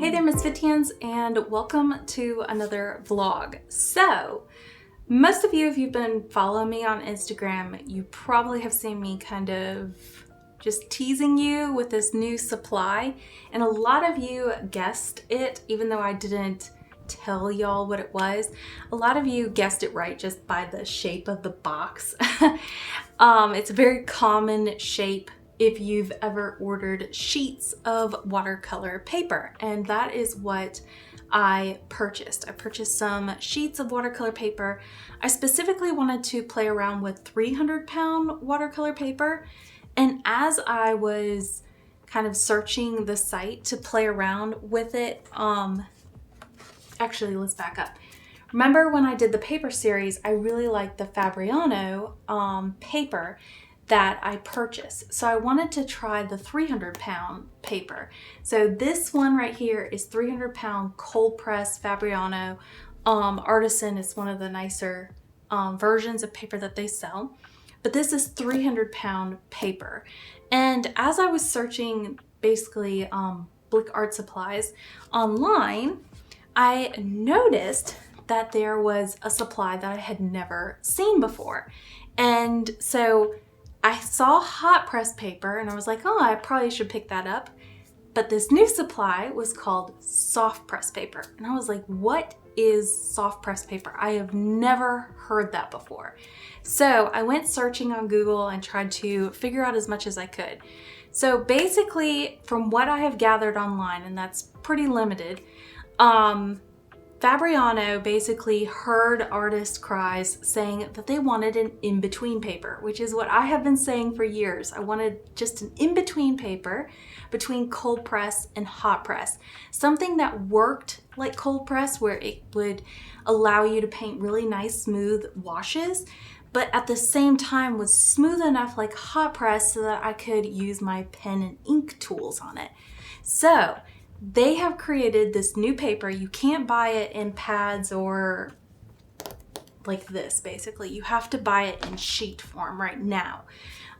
Hey there, Misfitians, and welcome to another vlog. So, most of you, if you've been following me on Instagram, you probably have seen me kind of just teasing you with this new supply, and a lot of you guessed it, even though I didn't tell y'all what it was. A lot of you guessed it right just by the shape of the box. It's a very common shape if you've ever ordered sheets of watercolor paper, and that is what I purchased. I purchased some sheets of watercolor paper. I specifically wanted to play around with 300-pound watercolor paper, and as I was kind of searching the site to play around with it, actually, let's back up. Remember when I did the paper series, I really liked the Fabriano paper that I purchased. So I wanted to try the 300-pound paper. So this one right here is 300-pound cold press Fabriano. Artisan is one of the nicer versions of paper that they sell. But this is 300-pound paper. And as I was searching basically Blick art supplies online, I noticed that there was a supply that I had never seen before. And so I saw hot press paper and I was like, oh, I probably should pick that up. But this new supply was called soft press paper. And I was like, what is soft press paper? I have never heard that before. So I went searching on Google and tried to figure out as much as I could. So basically, from what I have gathered online, and that's pretty limited, Fabriano basically heard artist cries saying that they wanted an in-between paper, which is what I have been saying for years. I wanted just an in-between paper between cold press and hot press. Something that worked like cold press, where it would allow you to paint really nice smooth washes, but at the same time was smooth enough like hot press so that I could use my pen and ink tools on it. So they have created this new paper. You can't buy it in pads or like this, basically. You have to buy it in sheet form right now.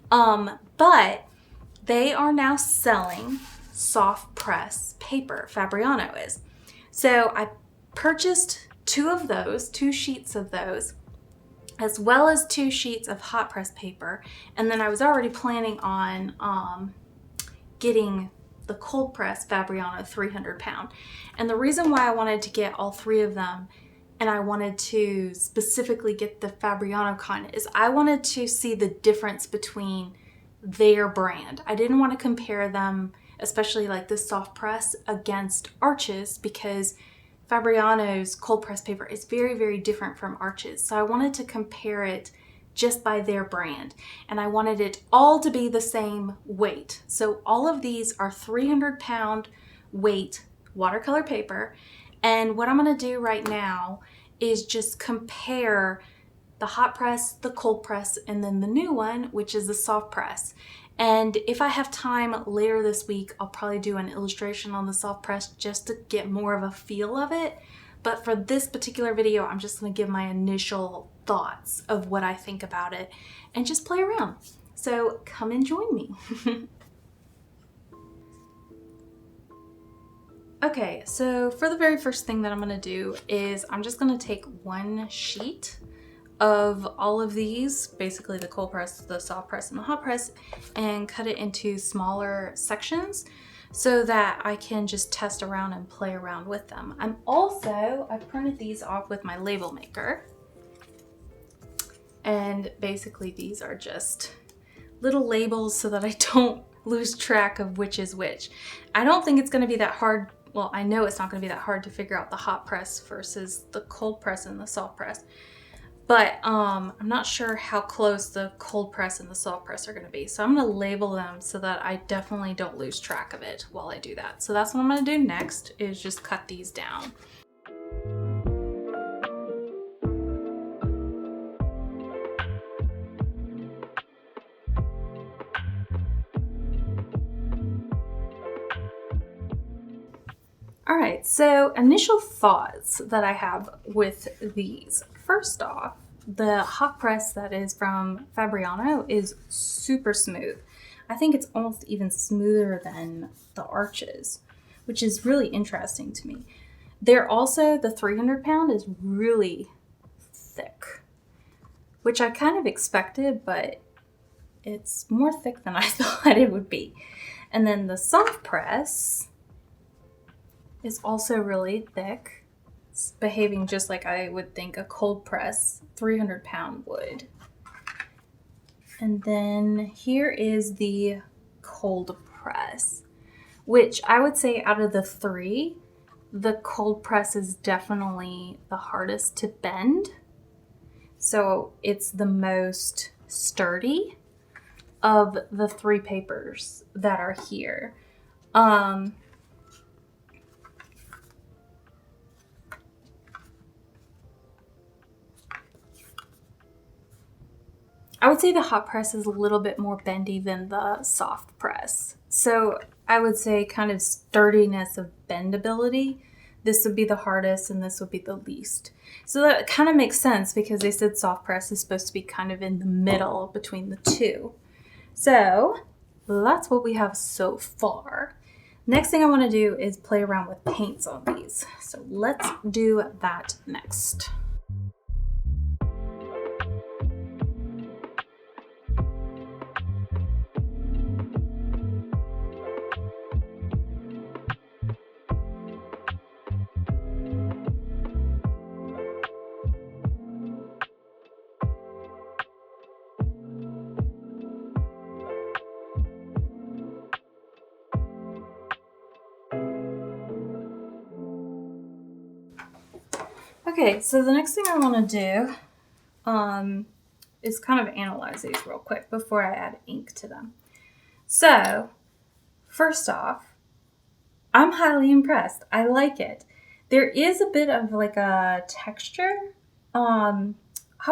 But they are now selling soft press paper, Fabriano is. So I purchased two sheets of those, as well as 2 sheets of hot press paper. And then I was already planning on getting the cold press Fabriano 300-pound. And the reason why I wanted to get all 3 of them, and I wanted to specifically get the Fabriano kind, is I wanted to see the difference between their brand. I didn't want to compare them, especially like this soft press, against Arches, because Fabriano's cold press paper is very, very different from Arches. So I wanted to compare it just by their brand, and I wanted it all to be the same weight. So all of these are 300-pound weight watercolor paper, and what I'm going to do right now is just compare the hot press, the cold press, and then the new one, which is the soft press. And if I have time later this week, I'll probably do an illustration on the soft press just to get more of a feel of it. But for this particular video, I'm just going to give my initial thoughts of what I think about it and just play around. So come and join me. Okay, so for the very first thing that I'm going to do is I'm just going to take 1 sheet of all of these, basically the cold press, the soft press, and the hot press, and cut it into smaller sections so that I can just test around and play around with them. I printed these off with my label maker. And basically these are just little labels so that I don't lose track of which is which. I don't think it's going to be that hard. Well, I know it's not going to be that hard to figure out the hot press versus the cold press and the soft press. But I'm not sure how close the cold press and the soft press are going to be. So I'm going to label them so that I definitely don't lose track of it while I do that. So that's what I'm going to do next, is just cut these down. All right, so initial thoughts that I have with these. First off, the hot press that is from Fabriano is super smooth. I think it's almost even smoother than the Arches, which is really interesting to me. They're also, the 300 pound is really thick, which I kind of expected, but it's more thick than I thought it would be. And then the soft press is also really thick. It's behaving just like I would think a cold press 300 pound would. And then here is the cold press, which I would say out of the three, the cold press is definitely the hardest to bend. So it's the most sturdy of the three papers that are here. I would say the hot press is a little bit more bendy than the soft press. So I would say kind of sturdiness of bendability, this would be the hardest and this would be the least. So that kind of makes sense because they said soft press is supposed to be kind of in the middle between the two. So that's what we have so far. Next thing I want to do is play around with paints on these. So let's do that next. Okay, so the next thing I want to do is kind of analyze these real quick before I add ink to them. So, first off, I'm highly impressed. I like it. There is a bit of like a texture. Hot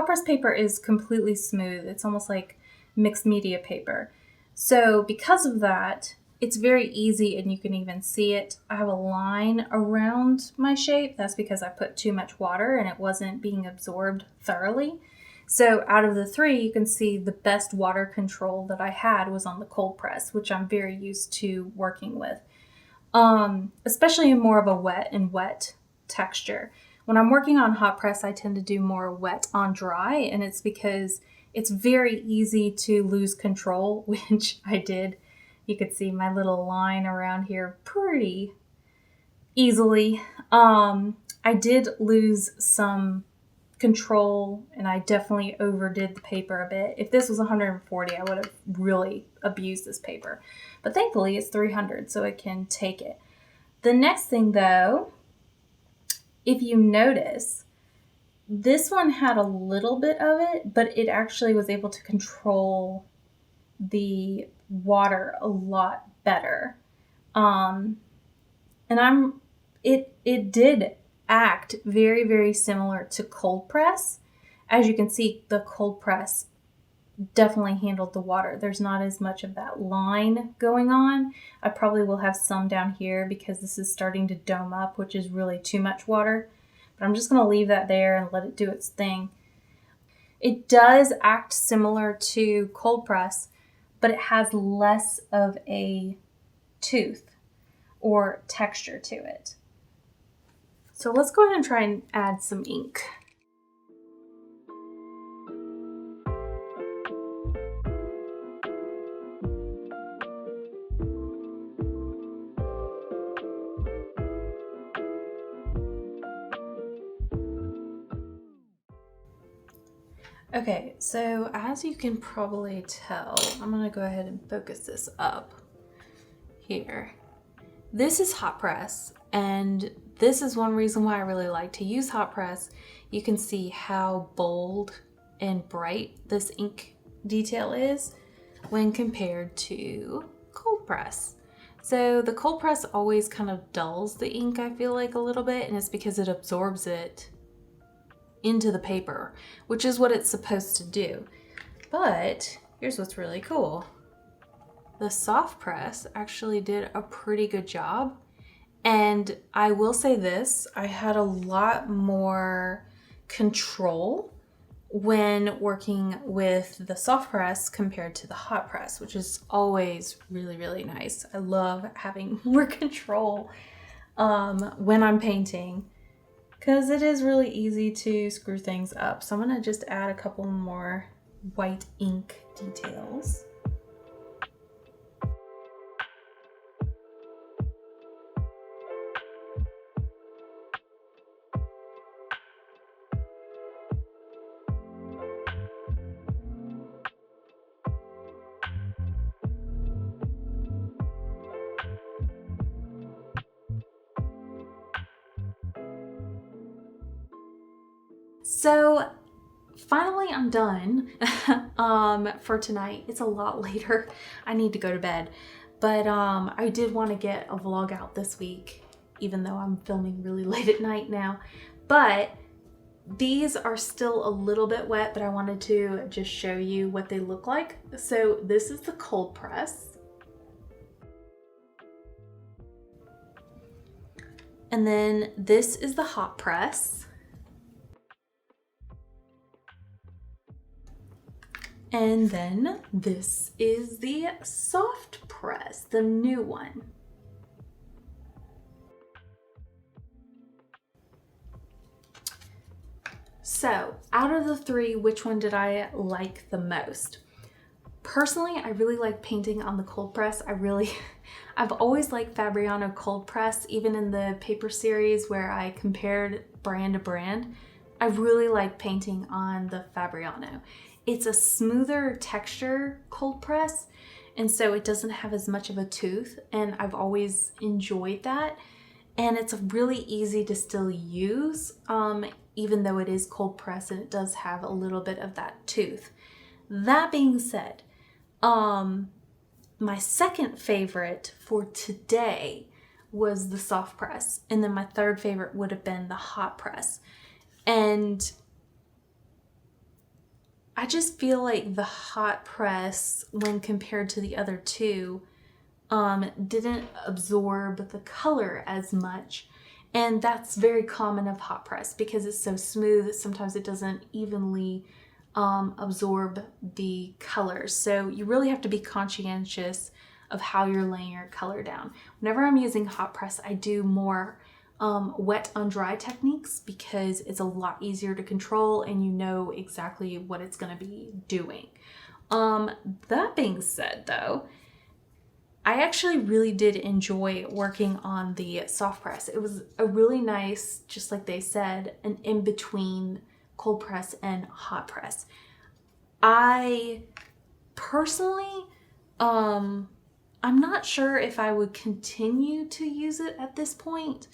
press paper is completely smooth. It's almost like mixed media paper. So because of that, it's very easy and you can even see it. I have a line around my shape. That's because I put too much water and it wasn't being absorbed thoroughly. So out of the three, you can see the best water control that I had was on the cold press, which I'm very used to working with. Especially in more of a wet and wet texture. When I'm working on hot press, I tend to do more wet on dry, and it's because it's very easy to lose control, which I did. You could see my little line around here pretty easily. I did lose some control and I definitely overdid the paper a bit. If this was 140, I would have really abused this paper. But thankfully it's 300, so it can take it. The next thing though, if you notice, this one had a little bit of it, but it actually was able to control the water a lot better. It did act very, very similar to cold press. As you can see, the cold press definitely handled the water. There's not as much of that line going on. I probably will have some down here because this is starting to dome up, which is really too much water. But I'm just going to leave that there and let it do its thing. It does act similar to cold press, but it has less of a tooth or texture to it. So let's go ahead and try and add some ink. Okay, so as you can probably tell, I'm gonna go ahead and focus this up here. This is hot press, and this is one reason why I really like to use hot press. You can see how bold and bright this ink detail is when compared to cold press. So the cold press always kind of dulls the ink, I feel like, a little bit, and it's because it absorbs it into the paper, which is what it's supposed to do. But here's what's really cool. The soft press actually did a pretty good job. And I will say this, I had a lot more control when working with the soft press compared to the hot press, which is always really, really nice. I love having more control when I'm painting because it is really easy to screw things up. So I'm gonna just add a couple more white ink details. So finally I'm done for tonight. It's a lot later. I need to go to bed. But I did want to get a vlog out this week, even though I'm filming really late at night now. But these are still a little bit wet, but I wanted to just show you what they look like. So this is the cold press. And then this is the hot press. And then this is the soft press, the new one. So out of the three, which one did I like the most? Personally, I really like painting on the cold press. I've always liked Fabriano cold press, even in the paper series where I compared brand to brand. I really like painting on the Fabriano. It's a smoother texture cold press, and so it doesn't have as much of a tooth, and I've always enjoyed that. And it's really easy to still use, even though it is cold press and it does have a little bit of that tooth. That being said, my second favorite for today was the soft press, and then my third favorite would have been the hot press. And I just feel like the hot press, when compared to the other two, didn't absorb the color as much. And that's very common of hot press because it's so smooth. Sometimes it doesn't evenly absorb the colors. So you really have to be conscientious of how you're laying your color down. Whenever I'm using hot press, I do more wet on dry techniques because it's a lot easier to control and you know exactly what it's going to be doing. That being said though, I actually really did enjoy working on the soft press. It was a really nice, just like they said, an in-between cold press and hot press. I personally, I'm not sure if I would continue to use it at this point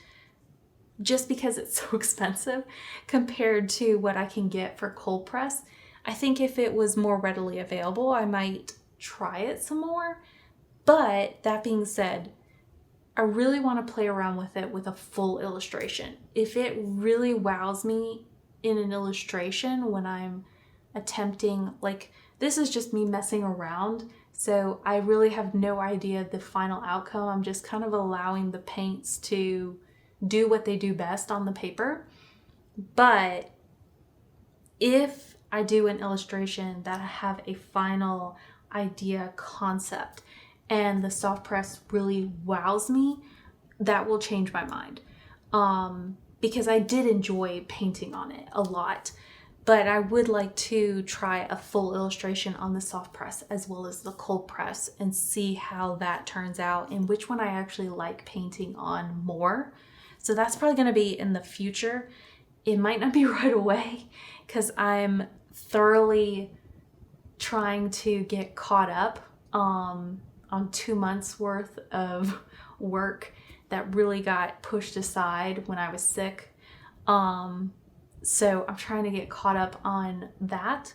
just because it's so expensive compared to what I can get for cold press. I think if it was more readily available, I might try it some more. But that being said, I really want to play around with it with a full illustration. If it really wows me in an illustration when I'm attempting, like this is just me messing around, so I really have no idea the final outcome. I'm just kind of allowing the paints to do what they do best on the paper. But if I do an illustration that I have a final idea concept and the soft press really wows me, that will change my mind. Because I did enjoy painting on it a lot, but I would like to try a full illustration on the soft press as well as the cold press and see how that turns out and which one I actually like painting on more. So that's probably going to be in the future. It might not be right away because I'm thoroughly trying to get caught up on 2 months worth of work that really got pushed aside when I was sick. So I'm trying to get caught up on that.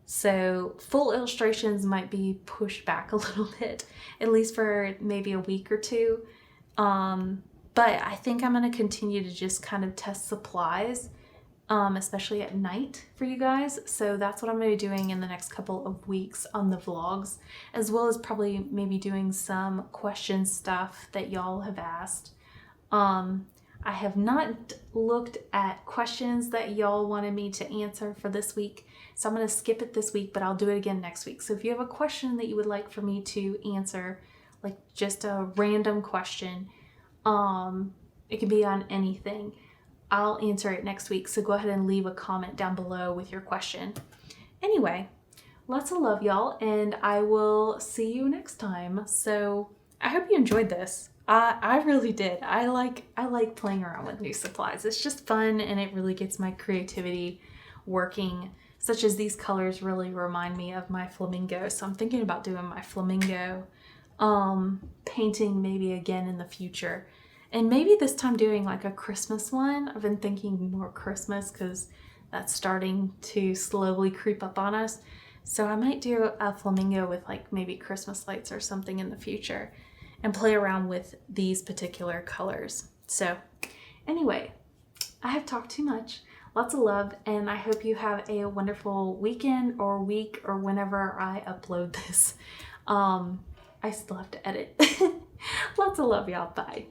So full illustrations might be pushed back a little bit, at least for maybe a week or two. But I think I'm going to continue to just kind of test supplies, especially at night for you guys. So that's what I'm going to be doing in the next couple of weeks on the vlogs, as well as probably maybe doing some question stuff that y'all have asked. I have not looked at questions that y'all wanted me to answer for this week, so I'm going to skip it this week, but I'll do it again next week. So if you have a question that you would like for me to answer, like just a random question, it can be on anything, I'll answer it next week. So go ahead and leave a comment down below with your question. Anyway, lots of love, y'all, and I will see you next time. So I hope you enjoyed this. I really did. I like playing around with new supplies. It's just fun, and it really gets my creativity working, such as these colors really remind me of my flamingo. So I'm thinking about doing my flamingo painting maybe again in the future. And maybe this time doing like a Christmas one. I've been thinking more Christmas because that's starting to slowly creep up on us. So I might do a flamingo with like maybe Christmas lights or something in the future and play around with these particular colors. So anyway, I have talked too much. Lots of love, and I hope you have a wonderful weekend or week or whenever I upload this. I still have to edit. Lots of love, y'all. Bye.